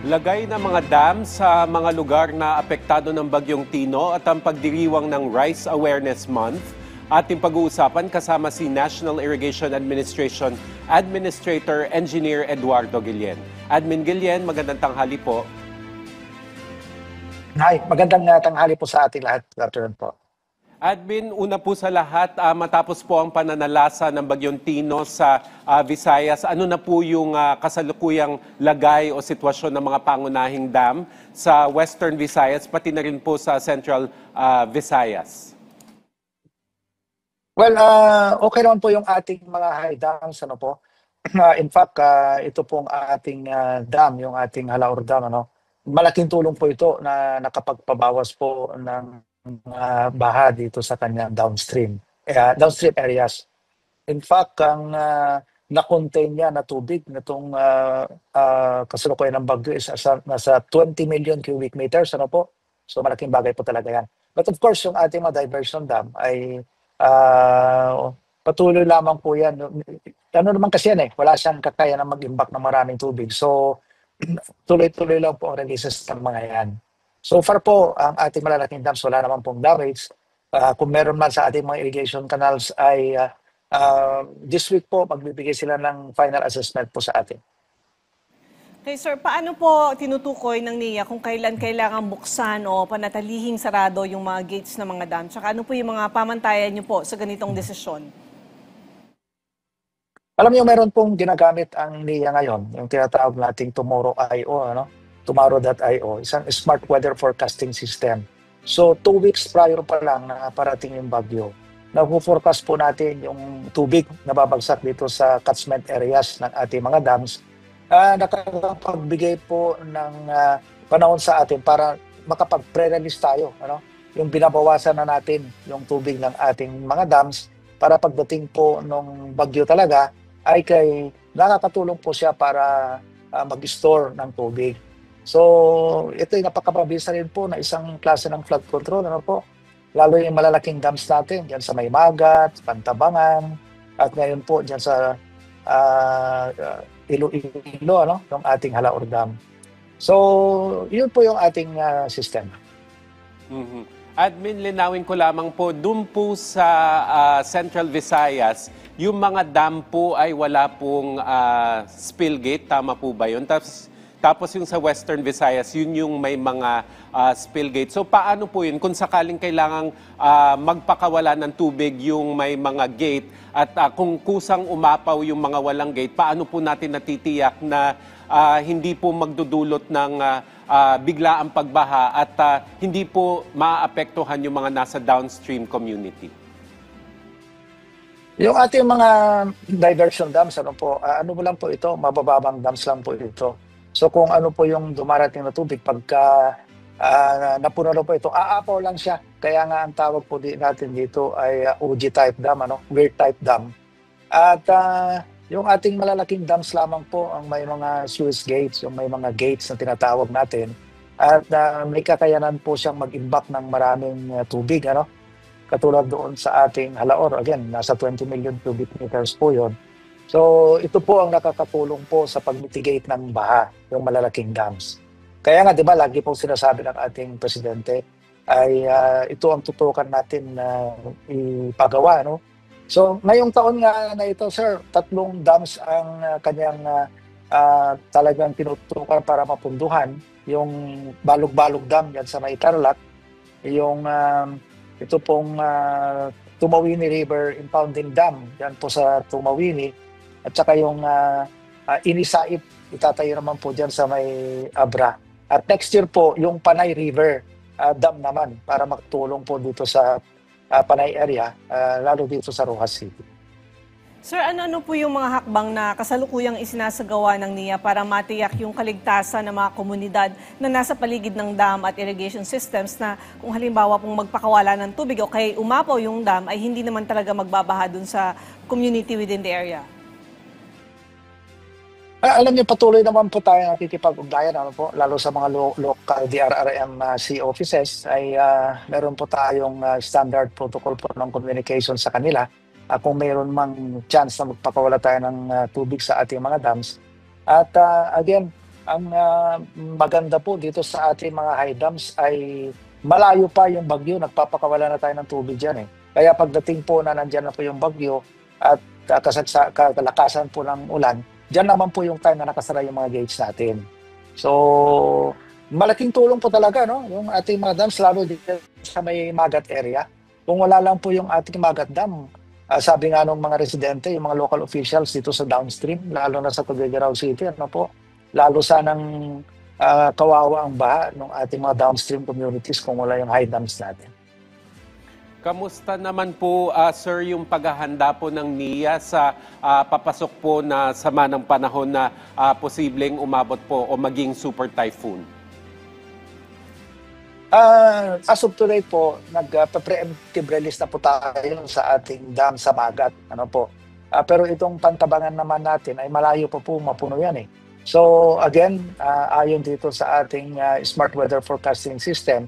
Lagay ng mga dam sa mga lugar na apektado ng Bagyong Tino at ang pagdiriwang ng Rice Awareness Month. Ating pag-uusapan kasama si National Irrigation Administration Administrator Engineer Eduardo Guillen. Admin Guillen, magandang tanghali po. Hi, magandang tanghali po sa ating lahat. Good afternoon po. Admin, una po sa lahat, matapos po ang pananalasa ng Bagyong Tino sa Visayas, ano na po yung kasalukuyang lagay o sitwasyon ng mga pangunahing dam sa Western Visayas, pati na rin po sa Central Visayas? Well, okay naman po yung ating mga high dams, ano po. In fact, ito pong ating dam, yung ating Halaor Dam, ano. Malaking tulong po ito na nakapagpabawas po ng baha dito sa kanyang downstream areas. In fact, ang na-contain niya na tubig nitong kasalukuyan ng bagyo is nasa 20 million cubic meters, ano po. So malaking bagay po talaga yan. But of course, yung ating mga diversion dam ay patuloy lamang po yan. Ano naman kasi yan wala siyang kakaya na mag-imbak ng maraming tubig. So tuloy-tuloy lang po ang releases ng mga yan. So far po, ang ating malalaking dams, wala naman pong damage. Kung meron man sa ating mga irrigation canals ay this week po, magbibigay sila ng final assessment po sa atin. Okay, sir, paano po tinutukoy ng NIA kung kailan kailangan buksan o panatalihing sarado yung mga gates ng mga dam? Tsaka ano po yung mga pamantayan niyo po sa ganitong desisyon? Alam niyo, meron pong ginagamit ang NIA ngayon, yung tinatawag nating Tomorrow.io, ano? Tomorrow.io, isang smart weather forecasting system. So 2 weeks prior pa lang na parating yung bagyo, nag-forecast po natin yung tubig na babagsak dito sa catchment areas ng ating mga dams. Nakakapagbigay po ng panahon sa atin para makapag-pre-release tayo. Ano? Yung binabawasan na natin yung tubig ng ating mga dams para pagdating po ng bagyo talaga ay nakakatulong po siya para mag-store ng tubig. So, ito ay napakapabilis na rin po na isang klase ng flood control, ano po? Lalo yung malalaking dams natin, dyan sa Maymagat, Pantabangan, at ngayon po dyan sa Iloilo, ano? Yung ating Halaor Dam. So, yun po yung ating sistema. Admin, linawin ko lamang po, dun po sa Central Visayas, yung mga dam po ay wala pong spill gate, tama po ba yun? Tapos yung sa Western Visayas, yun yung may mga spill gate. So paano po yun kung sakaling kailangang magpakawala ng tubig yung may mga gate at kung kusang umapaw yung mga walang gate, paano po natin natitiyak na hindi po magdudulot ng biglaang pagbaha at hindi po maaapektuhan yung mga nasa downstream community? Yung ating mga diversion dams, ano mo lang po ito, mabababang dams lang po ito. So kung ano po yung dumarating na tubig, pagka napuno na po ito, aapaw lang siya. Kaya nga ang tawag po natin dito ay OG-type dam, weir type dam. At yung ating malalaking dams lamang po ang may mga sluice gates, yung may mga gates na tinatawag natin. At may kakayanan po siyang mag-imbak ng maraming tubig. Katulad doon sa ating Halaor, again, nasa 20 million cubic meters po yun. So ito po ang nakakatulong po sa pag-mitigate ng baha, yung malalaking dams. Kaya nga, di ba, lagi pong sinasabi ng ating presidente ay ito ang tutukan natin na ipagawa. So ngayong taon nga na ito, sir, 3 dams ang kanyang talagang tinutukan para mapunduhan. Yung Balog-Balog Dam yan sa May Tarlac, yung ito pong Tumawini River Impounding Dam yan po sa Tumawini. At saka yung Inisaip, itatayo naman po dyan sa may Abra. At next year po, yung Panay River Dam naman para makatulong po dito sa Panay area, lalo dito sa Rojas City. Sir, ano po yung mga hakbang na kasalukuyang isinasagawa ng NIA para matiyak yung kaligtasan ng mga komunidad na nasa paligid ng dam at irrigation systems na kung halimbawa pong magpakawala ng tubig o kay umapaw yung dam ay hindi naman talaga magbabaha dun sa community within the area? Alam niyo, patuloy naman po tayo nakikipag-ugnayan, lalo sa mga local DRRMC offices ay meron po tayong standard protocol po ng communication sa kanila. Kung mayroon mang chance na magpakawala tayo ng tubig sa ating mga dams. At again, ang maganda po dito sa ating mga high dams ay malayo pa yung bagyo, nagpapakawala na tayo ng tubig dyan eh. Kaya pagdating po na nandyan na po yung bagyo at kalakasan po ng ulan, dyan naman po yung time na nakasara yung mga gates natin. So, malaking tulong po talaga, no? Yung ating mga dams, lalo dito sa may Magat area. Kung wala lang po yung ating Magat Dam, sabi nga ng mga residente, yung mga local officials dito sa downstream, lalo na sa Tuguegarao City, ano po, lalo sanang kawawa ang baha ng ating mga downstream communities kung wala yung high dams natin. Kamusta naman po, sir, yung paghahanda po ng NIA sa papasok po na sama ng panahon na posibleng umabot po o maging super typhoon? As of today po, nag-preemptive release na po tayo sa ating dam sa Magat. Ano po? Pero itong Pantabangan naman natin ay malayo pa po mapuno yan eh. So again, ayon dito sa ating smart weather forecasting system,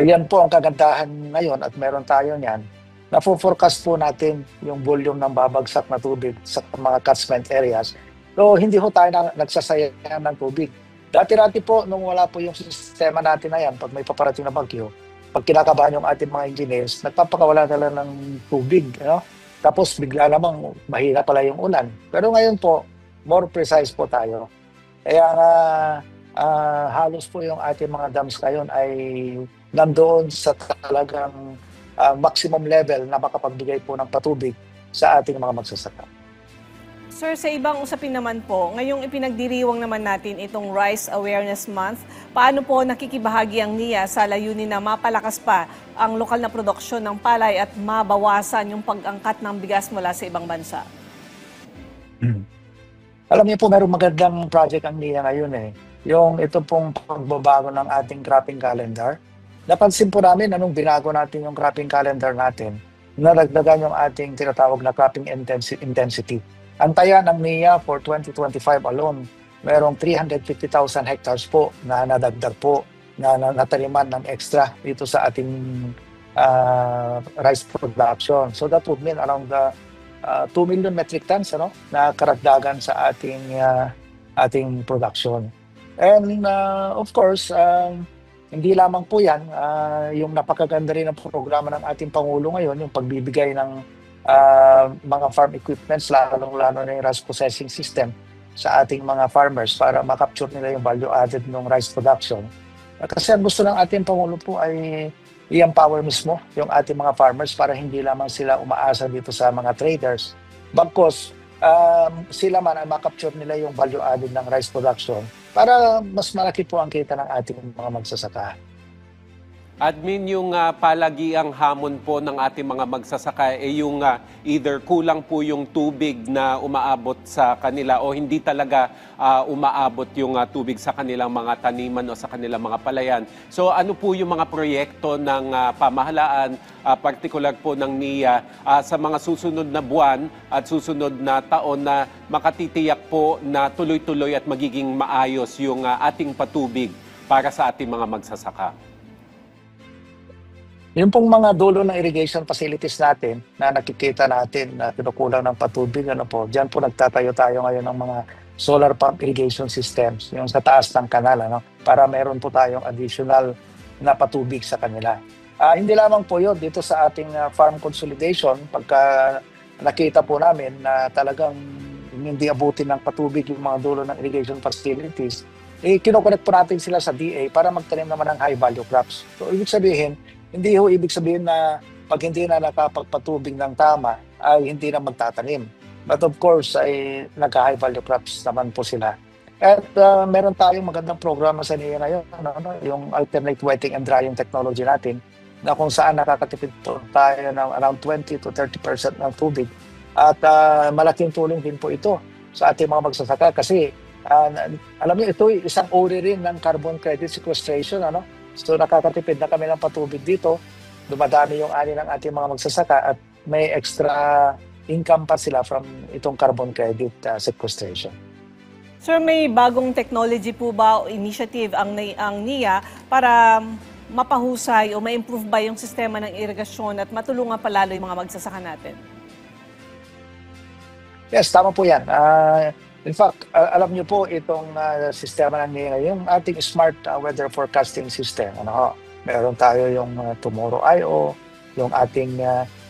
yan po ang kagandahan ngayon at meron tayo niyan. Na-forecast po natin yung volume ng babagsak na tubig sa mga catchment areas. So hindi ho tayo nagsasayang ng tubig. Dati-dati po, nung wala po yung sistema natin na yan, pag may paparating na bagyo, pag kinakabahan yung ating mga engineers, nagpapakawala talaga ng tubig. You know? Tapos bigla namang mahina pala yung ulan. Pero ngayon po, more precise po tayo. Kaya halos po yung ating mga dams ngayon ay nandoon sa talagang maximum level na makapagbigay po ng patubig sa ating mga magsasaka. Sir, sa ibang usapin naman po, ngayong ipinagdiriwang naman natin itong Rice Awareness Month, paano po nakikibahagi ang NIA sa layunin na mapalakas pa ang lokal na produksyon ng palay at mabawasan yung pag-angkat ng bigas mula sa ibang bansa? Alam niyo po, mayroong magandang project ang NIA ngayon eh. Yung ito pong pagbabago ng ating cropping calendar. Napansin po namin anong binago natin yung cropping calendar natin, nadagdagan yung ating tinatawag na cropping intensity. Ang taya ng NIA for 2025 alone, mayroong 350,000 hectares po na nadagdag po, na nataniman ng extra dito sa ating rice production. So that would mean around 2 million metric tons na karagdagan sa ating production. And of course, hindi lamang po yan, yung napakaganda rin ng programa ng ating Pangulo ngayon, yung pagbibigay ng mga farm equipments, lalo na yung rice processing system sa ating mga farmers para makapture nila yung value added ng rice production. Kasi ang gusto ng ating Pangulo po ay i-empower mismo yung ating mga farmers para hindi lamang sila umaasa dito sa mga traders. Bagkos, sila man ay makapture nila yung value added ng rice production para mas malaki po ang kita ng ating mga magsasaka. Admin, yung palagiang hamon po ng ating mga magsasaka ay yung either kulang po yung tubig na umaabot sa kanila o hindi talaga umaabot yung tubig sa kanilang mga taniman o sa kanilang mga palayan. So ano po yung mga proyekto ng pamahalaan, particular po ng NIA sa mga susunod na buwan at susunod na taon na makatitiyak po na tuloy-tuloy at magiging maayos yung ating patubig para sa ating mga magsasaka? Yung pong mga dulo ng irrigation facilities natin na nakikita natin na kinukulang ng patubig, diyan po nagtatayo tayo ngayon ng mga solar pump irrigation systems, yung sa taas ng kanal, para meron po tayong additional na patubig sa kanila. Hindi lamang po yun, dito sa ating farm consolidation, pagka nakita po namin na talagang hindi abutin ng patubig yung mga dulo ng irrigation facilities, kinoconnect po natin sila sa DA para magtanim naman ng high value crops. So ibig sabihin, hindi ho ibig sabihin na pag hindi na nakapagpatubig ng tama ay hindi na magtatanim. But of course, ay nagka-high value crops naman po sila. At meron tayong magandang programa sa NIA ngayon, yung alternate wetting and drying technology natin, na kung saan nakakatipid po tayo ng around 20 to 30% ng tubig. At malaking tulong din po ito sa ating mga magsasaka kasi alam niyo, ito isang uri rin ng carbon credit sequestration, So nakakatipid na kami ng patubig dito, dumadami yung ani ng ating mga magsasaka at may extra income pa sila from itong carbon credit sequestration. Sir, may bagong technology po ba o initiative ang NIA para mapahusay o ma-improve ba yung sistema ng irigasyon at matulungan palalo yung mga magsasaka natin? Yes, tama po yan. In fact, alam niyo po itong sistema ng NIA, yung ating smart weather forecasting system. Ano ho? Meron tayo yung Tomorrow.io, yung ating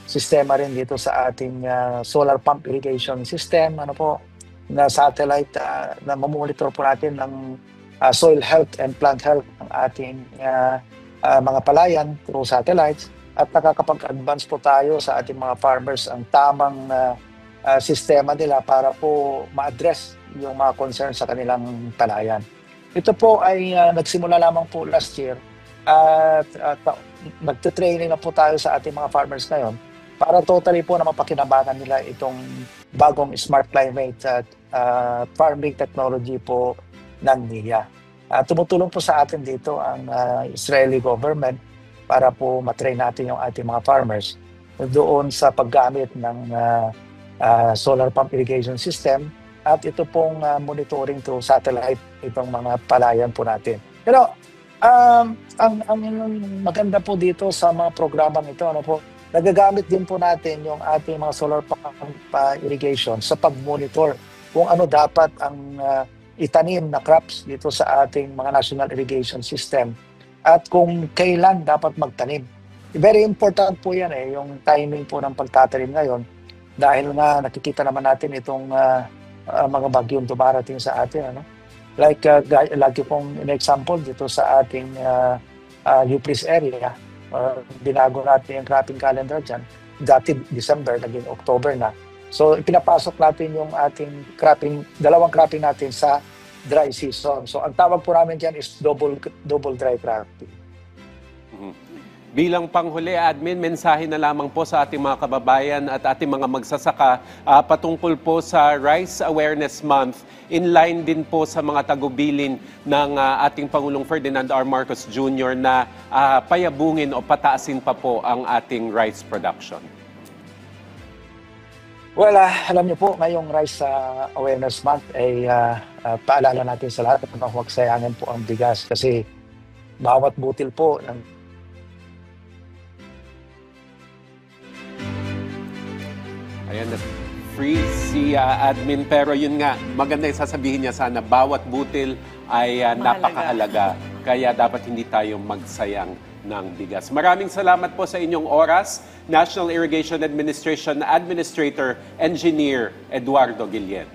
sistema rin dito sa ating solar pump irrigation system, ano po, na satellite na mamonitor po natin ng soil health and plant health ng ating mga palayan through satellites, at nakakapag-advance po tayo sa ating mga farmers ang tamang sistema nila para po ma-address yung mga concerns sa kanilang palayan. Ito po ay nagsimula lamang po last year at nagte-training na po tayo sa ating mga farmers ngayon para totally po na mapakinabangan nila itong bagong smart climate at farming technology po ng NIA. Tumutulong po sa atin dito ang Israeli government para po matrain natin yung ating mga farmers doon sa paggamit ng solar pump irrigation system at ito pong monitoring through satellite itong mga palayan po natin. Pero ang maganda po dito sa mga programang ito, ano po, nagagamit din po natin yung ating mga solar pump irrigation sa pag-monitor kung ano dapat ang itanim na crops dito sa ating mga national irrigation system at kung kailan dapat magtanim. Very important po yan yung timing po ng pagtatanim ngayon dahil nga nakikita naman natin itong mga bagyong dumarating sa atin. Ano? Like, lagi pong in-example dito sa ating UPLIS area, binago natin yung cropping calendar dyan. Dati December, naging October na. So, pinapasok natin yung ating dalawang cropping natin sa dry season. So, ang tawag po namin dyan is double dry cropping. Bilang panghuli, Admin, mensahe na lamang po sa ating mga kababayan at ating mga magsasaka patungkol po sa Rice Awareness Month, in line din po sa mga tagubilin ng ating Pangulong Ferdinand R. Marcos Jr. na payabungin o pataasin pa po ang ating rice production. Well, alam niyo po, ngayong Rice Awareness Month ay paalala natin sa lahat na huwag sayangin po ang bigas kasi bawat butil po ng Ayan, free si Admin, pero yun nga, maganda yung sasabihin niya sana, bawat butil ay napakahalaga. Kaya dapat hindi tayo magsayang ng bigas. Maraming salamat po sa inyong oras, National Irrigation Administration Administrator Engineer Eduardo Guillen.